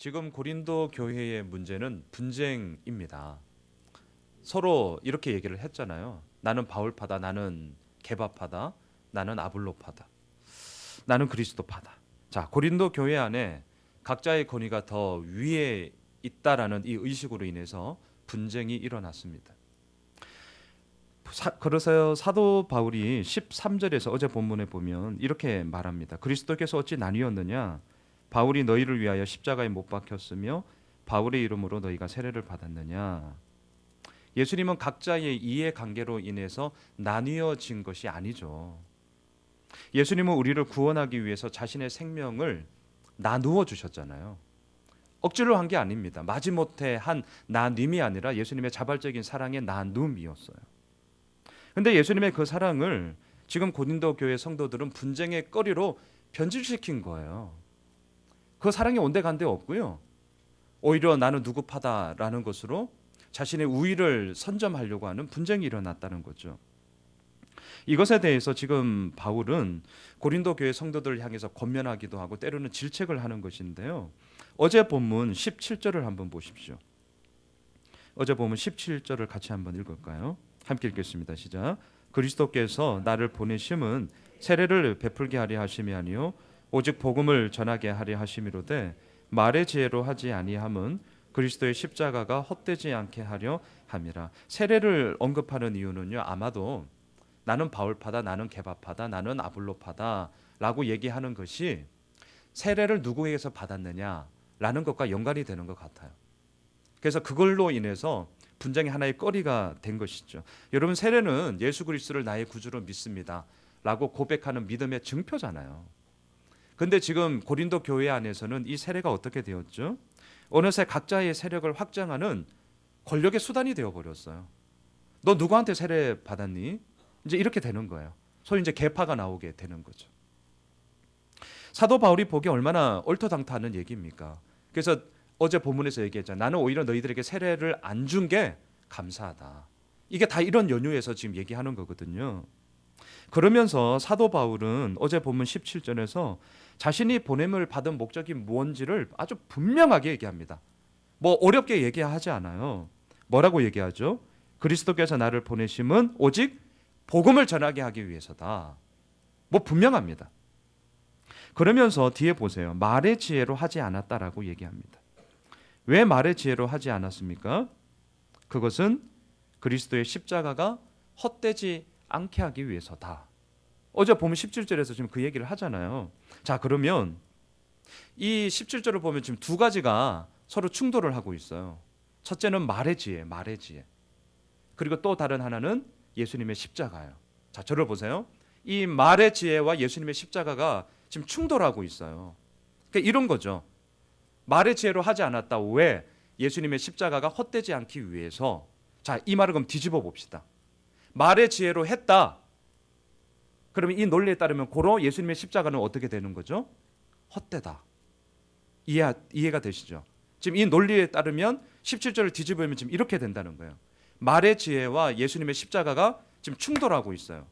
지금 고린도 교회의 문제는 분쟁입니다. 서로 이렇게 얘기를 했잖아요. 나는 바울파다, 나는 게바파다, 나는 아볼로파다, 나는 그리스도파다. 자, 고린도 교회 안에 각자의 권위가 더 위에 있다라는 이 의식으로 인해서 분쟁이 일어났습니다. 그래서 사도 바울이 13절에서 어제 본문에 보면 이렇게 말합니다. 그리스도께서 어찌 나뉘었느냐? 바울이 너희를 위하여 십자가에 못 박혔으며 바울의 이름으로 너희가 세례를 받았느냐? 예수님은 각자의 이해관계로 인해서 나뉘어진 것이 아니죠. 예수님은 우리를 구원하기 위해서 자신의 생명을 나누어 주셨잖아요. 억지로 한 게 아닙니다. 마지못해 한 나눔이 아니라 예수님의 자발적인 사랑의 나눔이었어요. 근데 예수님의 그 사랑을 지금 고린도 교회 성도들은 분쟁의 거리로 변질시킨 거예요. 그 사랑이 온데간데 없고요. 오히려 나는 누구 파다라는 것으로 자신의 우위를 선점하려고 하는 분쟁이 일어났다는 거죠. 이것에 대해서 지금 바울은 고린도 교회 성도들을 향해서 권면하기도 하고 때로는 질책을 하는 것인데요. 어제 본문 17절을 한번 보십시오. 어제 본문 17절을 같이 한번 읽을까요? 함께 읽겠습니다. 시작. 그리스도께서 나를 보내심은 세례를 베풀게 하려 하심이 아니요 오직 복음을 전하게 하려 하심이로되 말의 지혜로 하지 아니함은 그리스도의 십자가가 헛되지 않게 하려 함이라. 세례를 언급하는 이유는요, 아마도 나는 바울파다, 나는 게바파다, 나는 아볼로파다라고 얘기하는 것이 세례를 누구에게서 받았느냐라는 것과 연관이 되는 것 같아요. 그래서 그걸로 인해서 분쟁의 하나의 거리가 된 것이죠. 여러분, 세례는 예수 그리스도를 나의 구주로 믿습니다 라고 고백하는 믿음의 증표잖아요. 근데 지금 고린도 교회 안에서는 이 세례가 어떻게 되었죠? 어느새 각자의 세력을 확장하는 권력의 수단이 되어버렸어요. 너 누구한테 세례 받았니? 이제 이렇게 되는 거예요. 소위 이제 계파가 나오게 되는 거죠. 사도 바울이 보기 얼마나 얼토당토하는 얘기입니까? 그래서 어제 본문에서 얘기했잖아요. 나는 오히려 너희들에게 세례를 안 준 게 감사하다. 이게 다 이런 연유에서 지금 얘기하는 거거든요. 그러면서 사도 바울은 어제 본문 17절에서 자신이 보냄을 받은 목적이 뭔지를 아주 분명하게 얘기합니다. 뭐 어렵게 얘기하지 않아요. 뭐라고 얘기하죠? 그리스도께서 나를 보내심은 오직 복음을 전하게 하기 위해서다. 뭐 분명합니다. 그러면서 뒤에 보세요. 말의 지혜로 하지 않았다라고 얘기합니다. 왜 말의 지혜로 하지 않았습니까? 그것은 그리스도의 십자가가 헛되지 않게 하기 위해서다. 어제 보면 17절에서 지금 그 얘기를 하잖아요. 자, 그러면 이 17절을 보면 지금 두 가지가 서로 충돌을 하고 있어요. 첫째는 말의 지혜, 말의 지혜. 그리고 또 다른 하나는 예수님의 십자가예요. 자, 저를 보세요. 이 말의 지혜와 예수님의 십자가가 지금 충돌하고 있어요. 그러니까 이런 거죠. 말의 지혜로 하지 않았다. 왜? 예수님의 십자가가 헛되지 않기 위해서. 자, 이 말을 그럼 뒤집어 봅시다. 말의 지혜로 했다. 그러면 이 논리에 따르면 고로 예수님의 십자가는 어떻게 되는 거죠? 헛되다. 이해가 되시죠? 지금 이 논리에 따르면 17절을 뒤집으면 지금 이렇게 된다는 거예요. 말의 지혜와 예수님의 십자가가 지금 충돌하고 있어요.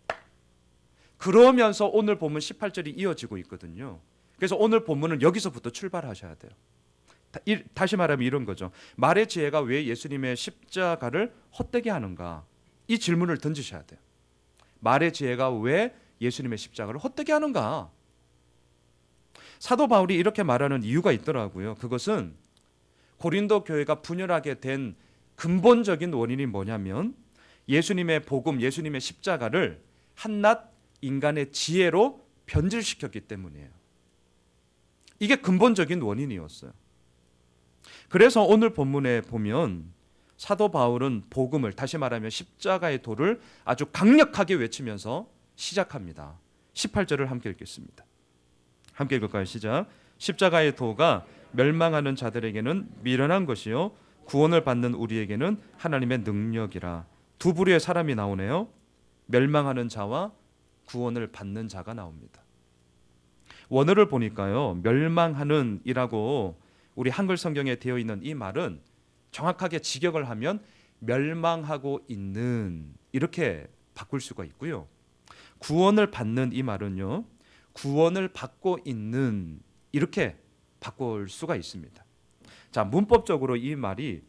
그러면서 오늘 본문 18절이 이어지고 있거든요. 그래서 오늘 본문은 여기서부터 출발하셔야 돼요. 다시 말하면 이런 거죠. 말의 지혜가 왜 예수님의 십자가를 헛되게 하는가? 이 질문을 던지셔야 돼요. 말의 지혜가 왜 예수님의 십자가를 헛되게 하는가? 사도 바울이 이렇게 말하는 이유가 있더라고요. 그것은 고린도 교회가 분열하게 된 근본적인 원인이 뭐냐면 예수님의 복음, 예수님의 십자가를 한낱 인간의 지혜로 변질시켰기 때문이에요. 이게 근본적인 원인이었어요. 그래서 오늘 본문에 보면 사도 바울은 복음을, 다시 말하면 십자가의 도를 아주 강력하게 외치면서 시작합니다. 18절을 함께 읽겠습니다. 함께 읽을까요? 시작. 십자가의 도가 멸망하는 자들에게는 미련한 것이요 구원을 받는 우리에게는 하나님의 능력이라. 두 부류의 사람이 나오네요. 멸망하는 자와 구원을 받는 자가 나옵니다. 원어를 보니까요, 멸망하는 이라고 우리 한글 성경에 되어 있는 이 말은 정확하게 직역을 하면 멸망하고 있는, 이렇게 바꿀 수가 있고요. 구원을 받는 이 말은요, 구원을 받고 있는, 이렇게 바꿀 수가 있습니다. 자, 문법적으로 이 말이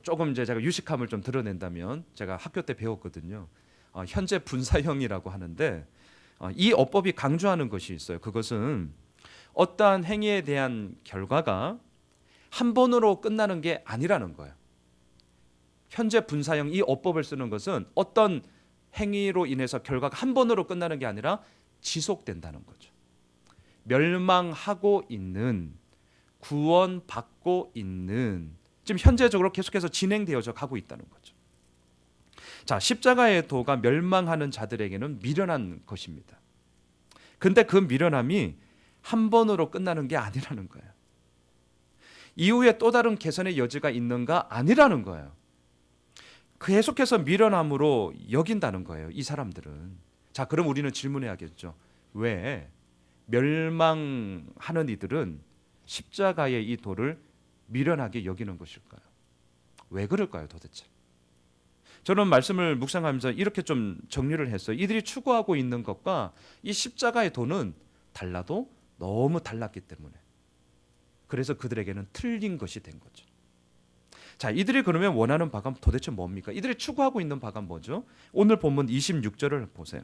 조금 이제 제가 유식함을 좀 드러낸다면 제가 학교 때 배웠거든요. 현재 분사형이라고 하는데 이 어법이 강조하는 것이 있어요. 그것은 어떠한 행위에 대한 결과가 한 번으로 끝나는 게 아니라는 거예요. 현재 분사형 이 어법을 쓰는 것은 어떤 행위로 인해서 결과가 한 번으로 끝나는 게 아니라 지속된다는 거죠. 멸망하고 있는, 구원받고 있는, 지금 현재적으로 계속해서 진행되어져 가고 있다는 거죠. 자, 십자가의 도가 멸망하는 자들에게는 미련한 것입니다. 근데 그 미련함이 한 번으로 끝나는 게 아니라는 거예요. 이후에 또 다른 개선의 여지가 있는가? 아니라는 거예요. 계속해서 미련함으로 여긴다는 거예요. 이 사람들은. 자, 그럼 우리는 질문해야겠죠. 왜 멸망하는 이들은 십자가의 이 도를 미련하게 여기는 것일까요? 왜 그럴까요, 도대체? 저는 말씀을 묵상하면서 이렇게 좀 정리를 했어요. 이들이 추구하고 있는 것과 이 십자가의 도는 달라도 너무 달랐기 때문에. 그래서 그들에게는 틀린 것이 된 거죠. 자, 이들이 그러면 원하는 바가 도대체 뭡니까? 이들이 추구하고 있는 바가 뭐죠? 오늘 본문 26절을 보세요.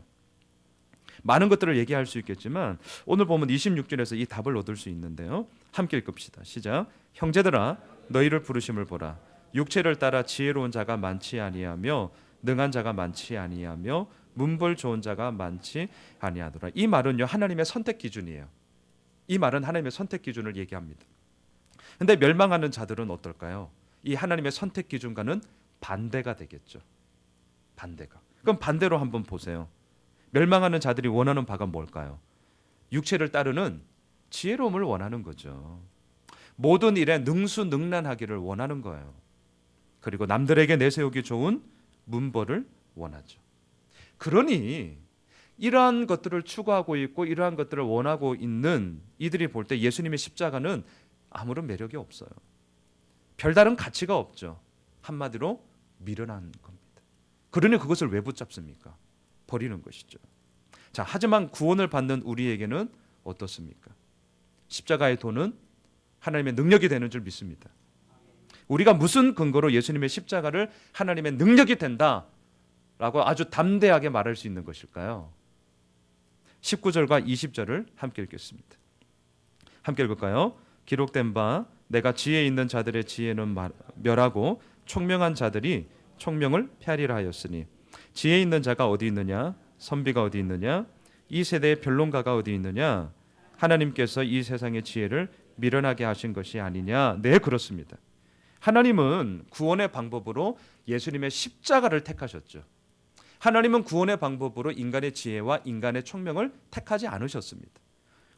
많은 것들을 얘기할 수 있겠지만 오늘 보면 26절에서 이 답을 얻을 수 있는데요. 함께 읽읍시다. 시작. 형제들아 너희를 부르심을 보라. 육체를 따라 지혜로운 자가 많지 아니하며 능한 자가 많지 아니하며 문벌 좋은 자가 많지 아니하더라. 이 말은요, 하나님의 선택 기준이에요. 이 말은 하나님의 선택 기준을 얘기합니다. 근데 멸망하는 자들은 어떨까요? 이 하나님의 선택 기준과는 반대가 되겠죠. 반대가. 그럼 반대로 한번 보세요. 멸망하는 자들이 원하는 바가 뭘까요? 육체를 따르는 지혜로움을 원하는 거죠. 모든 일에 능수능란하기를 원하는 거예요. 그리고 남들에게 내세우기 좋은 문벌을 원하죠. 그러니 이러한 것들을 추구하고 있고 이러한 것들을 원하고 있는 이들이 볼 때 예수님의 십자가는 아무런 매력이 없어요. 별다른 가치가 없죠. 한마디로 미련한 겁니다. 그러니 그것을 왜 붙잡습니까? 버리는 것이죠. 자, 하지만 구원을 받는 우리에게는 어떻습니까? 십자가의 도는 하나님의 능력이 되는 줄 믿습니다. 우리가 무슨 근거로 예수님의 십자가를 하나님의 능력이 된다라고 아주 담대하게 말할 수 있는 것일까요? 19절과 20절을 함께 읽겠습니다. 함께 읽을까요? 기록된 바 내가 지혜 있는 자들의 지혜는 멸하고 총명한 자들이 총명을 폐하리라 하였으니 지혜 있는 자가 어디 있느냐? 선비가 어디 있느냐? 이 세대의 변론가가 어디 있느냐? 하나님께서 이 세상의 지혜를 미련하게 하신 것이 아니냐? 네, 그렇습니다. 하나님은 구원의 방법으로 예수님의 십자가를 택하셨죠. 하나님은 구원의 방법으로 인간의 지혜와 인간의 총명을 택하지 않으셨습니다.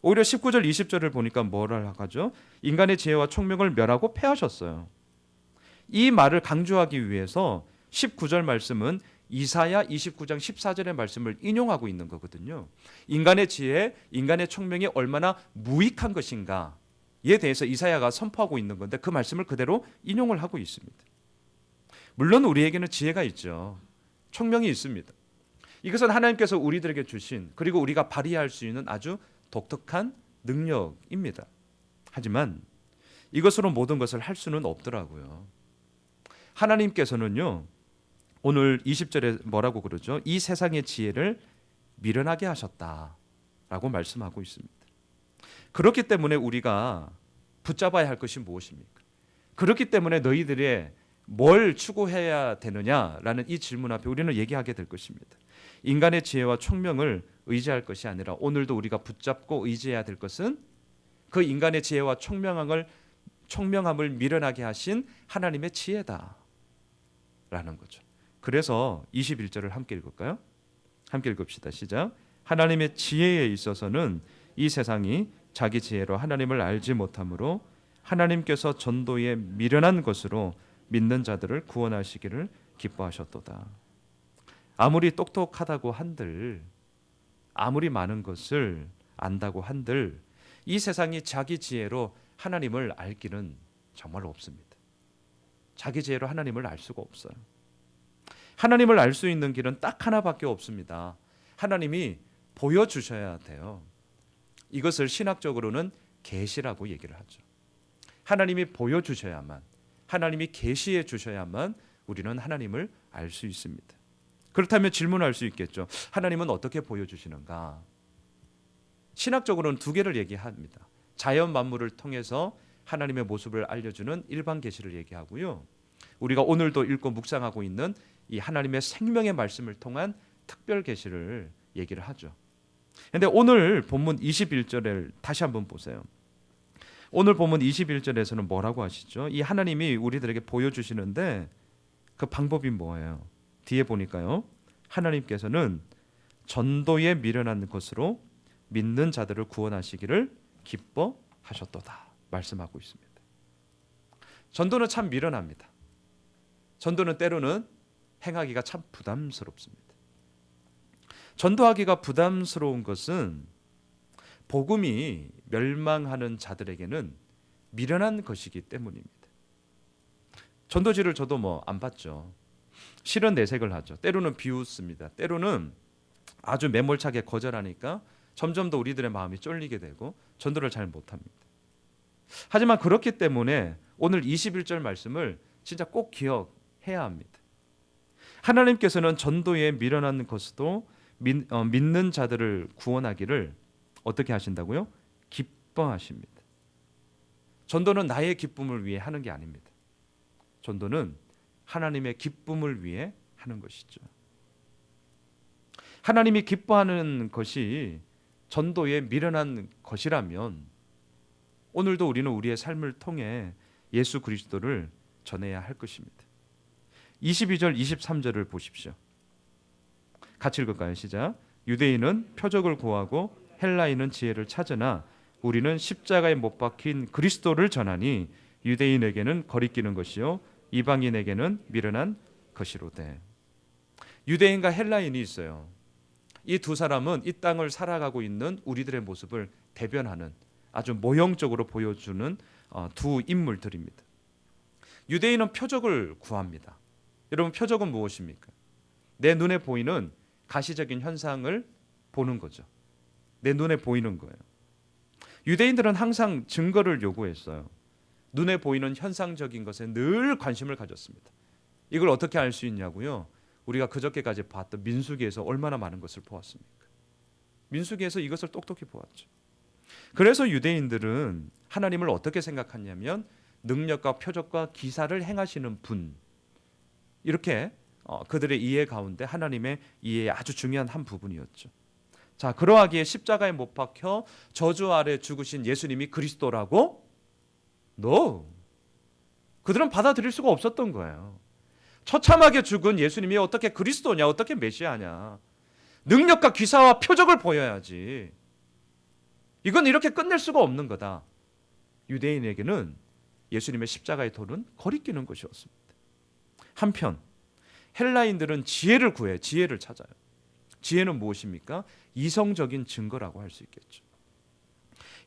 오히려 19절 20절을 보니까 뭐를 하죠? 인간의 지혜와 총명을 멸하고 패하셨어요. 이 말을 강조하기 위해서 19절 말씀은 이사야 29장 14절의 말씀을 인용하고 있는 거거든요. 인간의 지혜, 인간의 총명이 얼마나 무익한 것인가에 대해서 이사야가 선포하고 있는 건데 그 말씀을 그대로 인용을 하고 있습니다. 물론 우리에게는 지혜가 있죠. 총명이 있습니다. 이것은 하나님께서 우리들에게 주신 그리고 우리가 발휘할 수 있는 아주 독특한 능력입니다. 하지만 이것으로 모든 것을 할 수는 없더라고요. 하나님께서는요, 오늘 20절에 뭐라고 그러죠? 이 세상의 지혜를 미련하게 하셨다라고 말씀하고 있습니다. 그렇기 때문에 우리가 붙잡아야 할 것이 무엇입니까? 그렇기 때문에 너희들의 뭘 추구해야 되느냐라는 이 질문 앞에 우리는 얘기하게 될 것입니다. 인간의 지혜와 총명을 의지할 것이 아니라 오늘도 우리가 붙잡고 의지해야 될 것은 그 인간의 지혜와 총명함을 미련하게 하신 하나님의 지혜다라는 거죠. 그래서 21절을 함께 읽을까요? 함께 읽읍시다. 시작. 하나님의 지혜에 있어서는 이 세상이 자기 지혜로 하나님을 알지 못하므로 하나님께서 전도에 미련한 것으로 믿는 자들을 구원하시기를 기뻐하셨도다. 아무리 똑똑하다고 한들, 아무리 많은 것을 안다고 한들 이 세상이 자기 지혜로 하나님을 알 길은 정말 없습니다. 자기 지혜로 하나님을 알 수가 없어요. 하나님을 알 수 있는 길은 딱 하나밖에 없습니다. 하나님이 보여주셔야 돼요. 이것을 신학적으로는 계시라고 얘기를 하죠. 하나님이 보여주셔야만, 하나님이 계시해 주셔야만 우리는 하나님을 알 수 있습니다. 그렇다면 질문할 수 있겠죠. 하나님은 어떻게 보여주시는가? 신학적으로는 두 개를 얘기합니다. 자연 만물을 통해서 하나님의 모습을 알려주는 일반 계시를 얘기하고요, 우리가 오늘도 읽고 묵상하고 있는 이 하나님의 생명의 말씀을 통한 특별 계시를 얘기를 하죠. 그런데 오늘 본문 21절을 다시 한번 보세요. 오늘 본문 21절에서는 뭐라고 하시죠? 이 하나님이 우리들에게 보여주시는데 그 방법이 뭐예요? 뒤에 보니까요, 하나님께서는 전도에 미련한 것으로 믿는 자들을 구원하시기를 기뻐하셨도다 말씀하고 있습니다. 전도는 참 미련합니다. 전도는 때로는 행하기가 참 부담스럽습니다. 전도하기가 부담스러운 것은 복음이 멸망하는 자들에게는 미련한 것이기 때문입니다. 전도지를 저도 안 봤죠. 실은 내색을 하죠. 때로는 비웃습니다. 때로는 아주 매몰차게 거절하니까 점점 더 우리들의 마음이 쫄리게 되고 전도를 잘 못합니다. 하지만 그렇기 때문에 오늘 21절 말씀을 진짜 꼭 기억해야 합니다. 하나님께서는 전도에 미련한 것도 믿는 자들을 구원하기를 어떻게 하신다고요? 기뻐하십니다. 전도는 나의 기쁨을 위해 하는 게 아닙니다. 전도는 하나님의 기쁨을 위해 하는 것이죠. 하나님이 기뻐하는 것이 전도에 미련한 것이라면 오늘도 우리는 우리의 삶을 통해 예수 그리스도를 전해야 할 것입니다. 22절 23절을 보십시오. 같이 읽을까요? 시작. 유대인은 표적을 구하고 헬라인은 지혜를 찾으나 우리는 십자가에 못 박힌 그리스도를 전하니 유대인에게는 거리끼는 것이요 이방인에게는 미련한 것이로되. 유대인과 헬라인이 있어요. 이 두 사람은 이 땅을 살아가고 있는 우리들의 모습을 대변하는, 아주 모형적으로 보여주는 두 인물들입니다. 유대인은 표적을 구합니다. 여러분, 표적은 무엇입니까? 내 눈에 보이는 가시적인 현상을 보는 거죠. 내 눈에 보이는 거예요. 유대인들은 항상 증거를 요구했어요. 눈에 보이는 현상적인 것에 늘 관심을 가졌습니다. 이걸 어떻게 알 수 있냐고요? 우리가 그저께까지 봤던 민수기에서 얼마나 많은 것을 보았습니까? 민수기에서 이것을 똑똑히 보았죠. 그래서 유대인들은 하나님을 어떻게 생각하냐면 능력과 표적과 기사를 행하시는 분, 이렇게 그들의 이해 가운데 하나님의 이해의 아주 중요한 한 부분이었죠. 자, 그러하기에 십자가에 못 박혀 저주 아래 죽으신 예수님이 그리스도라고? No. 그들은 받아들일 수가 없었던 거예요. 처참하게 죽은 예수님이 어떻게 그리스도냐, 어떻게 메시아냐. 능력과 기사와 표적을 보여야지. 이건 이렇게 끝낼 수가 없는 거다. 유대인에게는 예수님의 십자가의 돌은 거리끼는 것이었습니다. 한편 헬라인들은 지혜를 구해, 지혜를 찾아요. 지혜는 무엇입니까? 이성적인 증거라고 할 수 있겠죠.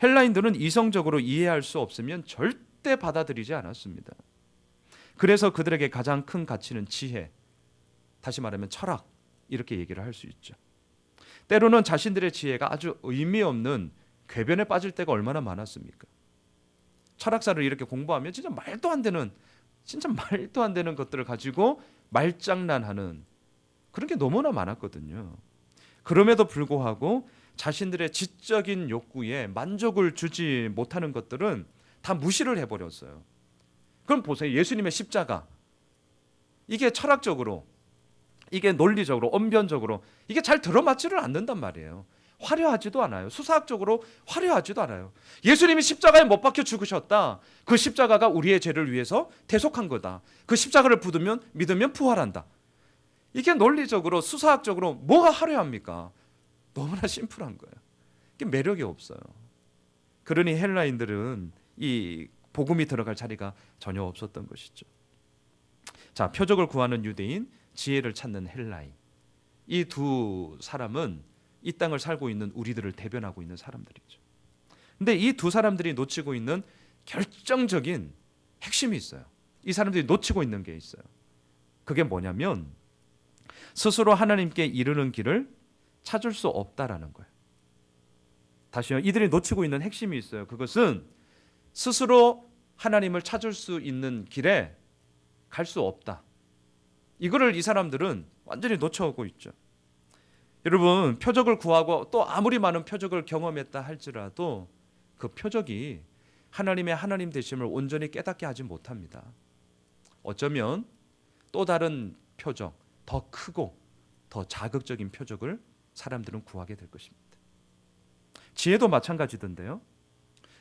헬라인들은 이성적으로 이해할 수 없으면 절대 받아들이지 않았습니다. 그래서 그들에게 가장 큰 가치는 지혜, 다시 말하면 철학, 이렇게 얘기를 할 수 있죠. 때로는 자신들의 지혜가 아주 의미 없는 궤변에 빠질 때가 얼마나 많았습니까? 철학사를 이렇게 공부하면 진짜 말도 안 되는 것들을 가지고 말장난하는 그런 게 너무나 많았거든요. 그럼에도 불구하고 자신들의 지적인 욕구에 만족을 주지 못하는 것들은 다 무시를 해버렸어요. 그럼 보세요. 예수님의 십자가, 이게 철학적으로, 이게 논리적으로, 언변적으로 이게 잘 들어맞지를 않는단 말이에요. 화려하지도 않아요. 수사학적으로 화려하지도 않아요. 예수님이 십자가에 못 박혀 죽으셨다. 그 십자가가 우리의 죄를 위해서 대속한 거다. 그 십자가를 믿으면 부활한다. 이게 논리적으로, 수사학적으로 뭐가 화려합니까? 너무나 심플한 거예요. 이게 매력이 없어요. 그러니 헬라인들은 이 복음이 들어갈 자리가 전혀 없었던 것이죠. 자, 표적을 구하는 유대인, 지혜를 찾는 헬라인, 이 두 사람은 이 땅을 살고 있는 우리들을 대변하고 있는 사람들이죠. 근데 이 두 사람들이 놓치고 있는 결정적인 핵심이 있어요. 이 사람들이 놓치고 있는 게 있어요. 그게 뭐냐면 스스로 하나님께 이르는 길을 찾을 수 없다라는 거예요. 다시요. 이들이 놓치고 있는 핵심이 있어요. 그것은 스스로 하나님을 찾을 수 있는 길에 갈 수 없다. 이거를 이 사람들은 완전히 놓쳐오고 있죠. 여러분, 표적을 구하고 또 아무리 많은 표적을 경험했다 할지라도 그 표적이 하나님의 하나님 되심을 온전히 깨닫게 하지 못합니다. 어쩌면 또 다른 표적, 더 크고 더 자극적인 표적을 사람들은 구하게 될 것입니다. 지혜도 마찬가지던데요.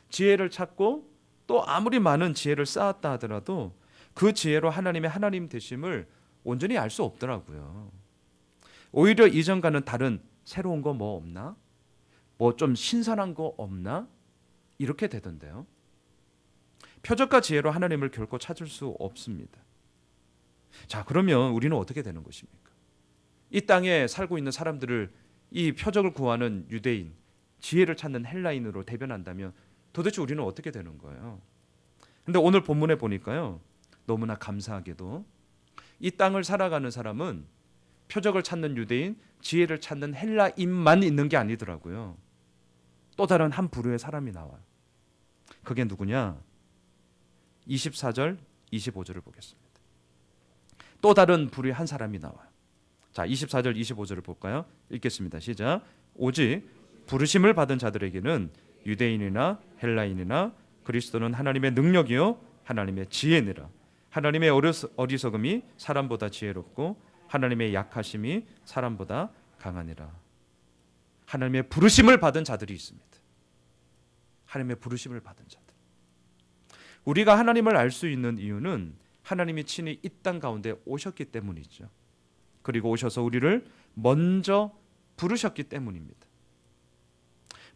지혜를 찾고 또 아무리 많은 지혜를 쌓았다 하더라도 그 지혜로 하나님의 하나님 되심을 온전히 알 수 없더라고요. 오히려 이전과는 다른 새로운 거 뭐 없나? 뭐 좀 신선한 거 없나? 이렇게 되던데요. 표적과 지혜로 하나님을 결코 찾을 수 없습니다. 자, 그러면 우리는 어떻게 되는 것입니까? 이 땅에 살고 있는 사람들을 이 표적을 구하는 유대인, 지혜를 찾는 헬라인으로 대변한다면 도대체 우리는 어떻게 되는 거예요? 근데 오늘 본문에 보니까요, 너무나 감사하게도 이 땅을 살아가는 사람은 표적을 찾는 유대인, 지혜를 찾는 헬라인만 있는 게 아니더라고요. 또 다른 한 부류의 사람이 나와요. 그게 누구냐? 24절, 25절을 보겠습니다. 또 다른 부류의 한 사람이 나와요. 자, 24절, 25절을 볼까요? 읽겠습니다. 시작. 오직 부르심을 받은 자들에게는 유대인이나 헬라인이나 그리스도는 하나님의 능력이요 하나님의 지혜니라. 하나님의 어리석음이 사람보다 지혜롭고 하나님의 약하심이 사람보다 강하니라. 하나님의 부르심을 받은 자들이 있습니다. 하나님의 부르심을 받은 자들. 우리가 하나님을 알 수 있는 이유는 하나님이 친히 이 땅 가운데 오셨기 때문이죠. 그리고 오셔서 우리를 먼저 부르셨기 때문입니다.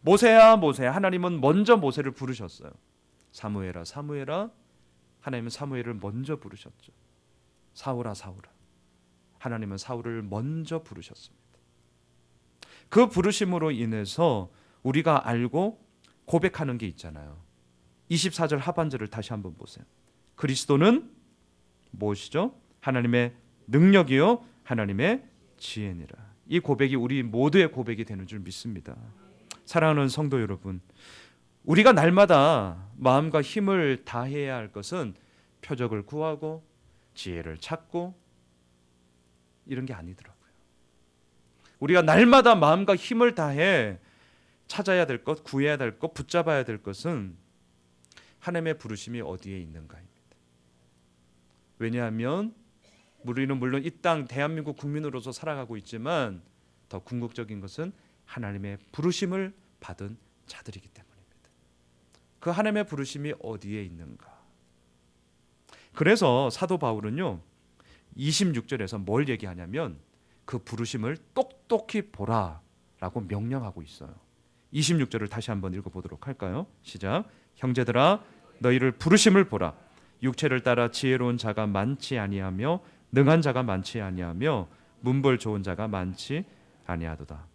모세야 모세야, 하나님은 먼저 모세를 부르셨어요. 사무엘아 사무엘아, 하나님은 사무엘을 먼저 부르셨죠. 사울아 사울아, 하나님은 사울을 먼저 부르셨습니다. 그 부르심으로 인해서 우리가 알고 고백하는 게 있잖아요. 24절 하반절을 다시 한번 보세요. 그리스도는 무엇이죠? 하나님의 능력이요 하나님의 지혜니라. 이 고백이 우리 모두의 고백이 되는 줄 믿습니다. 사랑하는 성도 여러분, 우리가 날마다 마음과 힘을 다해야 할 것은 표적을 구하고 지혜를 찾고 이런 게 아니더라고요. 우리가 날마다 마음과 힘을 다해 찾아야 될 것, 구해야 될 것, 붙잡아야 될 것은 하나님의 부르심이 어디에 있는가입니다. 왜냐하면 우리는 물론 이 땅 대한민국 국민으로서 살아가고 있지만 더 궁극적인 것은 하나님의 부르심을 받은 자들이기 때문입니다. 그 하나님의 부르심이 어디에 있는가? 그래서 사도 바울은요 26절에서 뭘 얘기하냐면 그 부르심을 똑똑히 보라라고 명령하고 있어요. 26절을 다시 한번 읽어보도록 할까요? 시작. 형제들아 너희를 부르심을 보라. 육체를 따라 지혜로운 자가 많지 아니하며 능한 자가 많지 아니하며 문벌 좋은 자가 많지 아니하도다.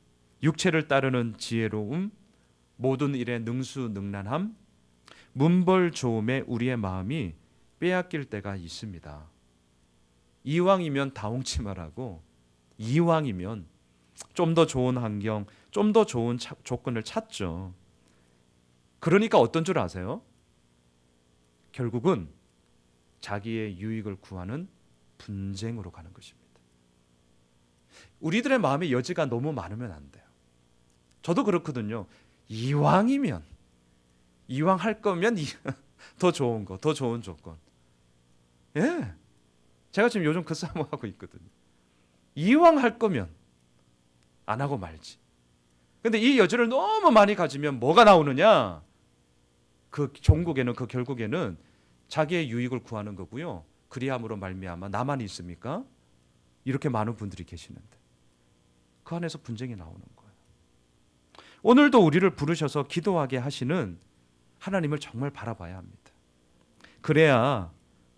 육체를 따르는 지혜로움, 모든 일에 능수능란함, 문벌 좋음에 우리의 마음이 빼앗길 때가 있습니다. 이왕이면 다홍치마라고, 이왕이면 좀 더 좋은 환경, 좀 더 좋은 조건을 찾죠. 그러니까 어떤 줄 아세요? 결국은 자기의 유익을 구하는 분쟁으로 가는 것입니다. 우리들의 마음의 여지가 너무 많으면 안 돼요. 저도 그렇거든요. 이왕이면, 이왕 할 거면 더 좋은 거, 더 좋은 조건. 예, 제가 지금 요즘 그 싸움을 하고 있거든요. 이왕 할 거면 안 하고 말지. 근데 이 여지를 너무 많이 가지면 뭐가 나오느냐? 그 종국에는, 그 결국에는 자기의 유익을 구하는 거고요. 그리함으로 말미암아 나만 있습니까? 이렇게 많은 분들이 계시는데 그 안에서 분쟁이 나오는 거예요. 오늘도 우리를 부르셔서 기도하게 하시는 하나님을 정말 바라봐야 합니다. 그래야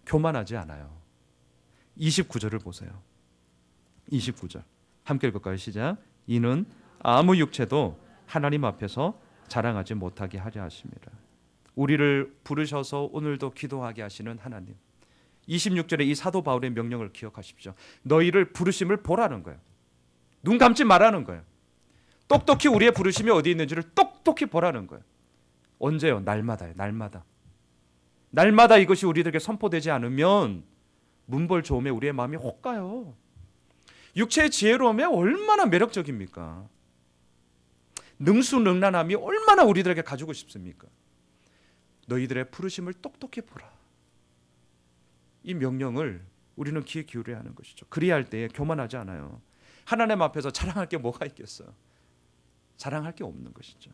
교만하지 않아요. 29절을 보세요. 29절 함께 읽을까요? 시작. 이는 아무 육체도 하나님 앞에서 자랑하지 못하게 하려 하심이라. 우리를 부르셔서 오늘도 기도하게 하시는 하나님. 26절에 이 사도 바울의 명령을 기억하십시오. 너희를 부르심을 보라는 거예요. 눈 감지 말라는 거예요. 똑똑히 우리의 부르심이 어디 있는지를 똑똑히 보라는 거예요. 언제요? 날마다요. 날마다. 날마다 이것이 우리들에게 선포되지 않으면 문벌 좋음에 우리의 마음이 혹 가요. 육체의 지혜로움이 얼마나 매력적입니까? 능수능란함이 얼마나 우리들에게 가지고 싶습니까? 너희들의 부르심을 똑똑히 보라. 이 명령을 우리는 귀에 기울여야 하는 것이죠. 그리할 때에 교만하지 않아요. 하나님 앞에서 자랑할 게 뭐가 있겠어요? 자랑할 게 없는 것이죠.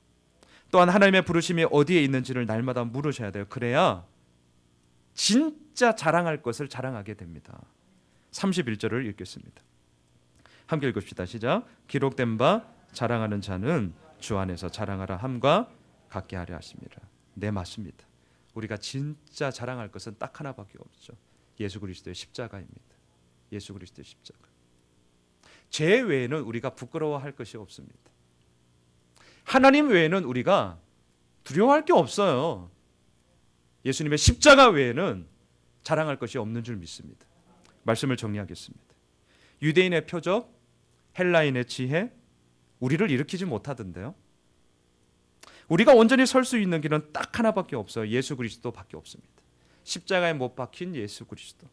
또한 하나님의 부르심이 어디에 있는지를 날마다 물으셔야 돼요. 그래야 진짜 자랑할 것을 자랑하게 됩니다. 31절을 읽겠습니다. 함께 읽읍시다. 시작. 기록된 바 자랑하는 자는 주 안에서 자랑하라 함과 같게 하려 하십니다. 네, 맞습니다. 우리가 진짜 자랑할 것은 딱 하나밖에 없죠. 예수 그리스도의 십자가입니다. 예수 그리스도의 십자가. 죄 외에는 우리가 부끄러워할 것이 없습니다. 하나님 외에는 우리가 두려워할 게 없어요. 예수님의 십자가 외에는 자랑할 것이 없는 줄 믿습니다. 말씀을 정리하겠습니다. 유대인의 표적, 헬라인의 지혜, 우리를 일으키지 못하던데요. 우리가 온전히 설 수 있는 길은 딱 하나밖에 없어요. 예수 그리스도밖에 없습니다. 십자가에 못 박힌 예수 그리스도.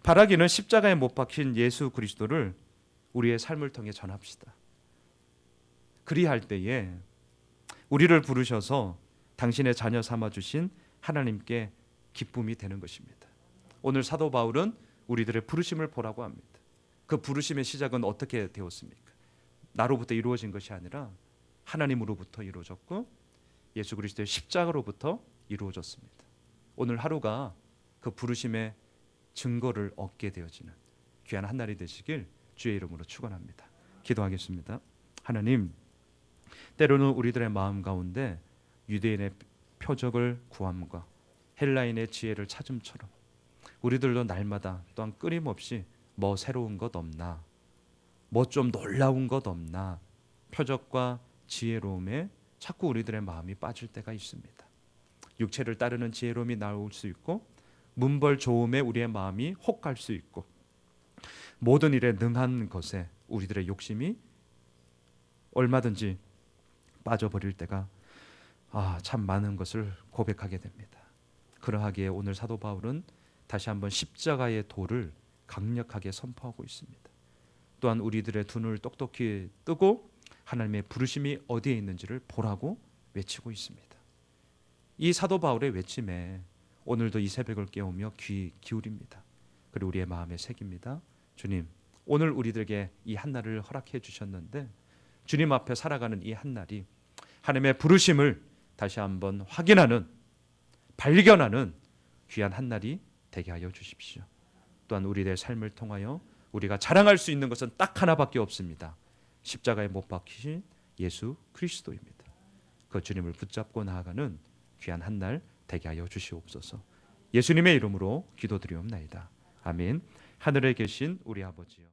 바라기는 십자가에 못 박힌 예수 그리스도를 우리의 삶을 통해 전합시다. 그리할 때에 우리를 부르셔서 당신의 자녀 삼아주신 하나님께 기쁨이 되는 것입니다. 오늘 사도 바울은 우리들의 부르심을 보라고 합니다. 그 부르심의 시작은 어떻게 되었습니까? 나로부터 이루어진 것이 아니라 하나님으로부터 이루어졌고 예수 그리스도의 십자가로부터 이루어졌습니다. 오늘 하루가 그 부르심의 증거를 얻게 되어지는 귀한 한 날이 되시길 주의 이름으로 축원합니다. 기도하겠습니다. 하나님, 때로는 우리들의 마음 가운데 유대인의 표적을 구함과 헬라인의 지혜를 찾음처럼 우리들도 날마다 또한 끊임없이 뭐 새로운 것 없나, 뭐 좀 놀라운 것 없나, 표적과 지혜로움에 자꾸 우리들의 마음이 빠질 때가 있습니다. 육체를 따르는 지혜로움이 나올 수 있고 문벌 좋음에 우리의 마음이 혹할 수 있고 모든 일에 능한 것에 우리들의 욕심이 얼마든지 빠져버릴 때가 참 많은 것을 고백하게 됩니다. 그러하기에 오늘 사도 바울은 다시 한번 십자가의 도를 강력하게 선포하고 있습니다. 또한 우리들의 두 눈을 똑똑히 뜨고 하나님의 부르심이 어디에 있는지를 보라고 외치고 있습니다. 이 사도 바울의 외침에 오늘도 이 새벽을 깨우며 귀 기울입니다. 그리고 우리의 마음에 새깁니다. 주님, 오늘 우리들에게 이 한날을 허락해 주셨는데 주님 앞에 살아가는 이 한날이 하나님의 부르심을 다시 한번 확인하는, 발견하는 귀한 한날이 되게 하여 주십시오. 또한 우리들의 삶을 통하여 우리가 자랑할 수 있는 것은 딱 하나밖에 없습니다. 십자가에 못 박히신 예수 그리스도입니다. 그 주님을 붙잡고 나아가는 귀한 한날 되게 하여 주시옵소서. 예수님의 이름으로 기도드리옵나이다. 아멘. 하늘에 계신 우리 아버지요.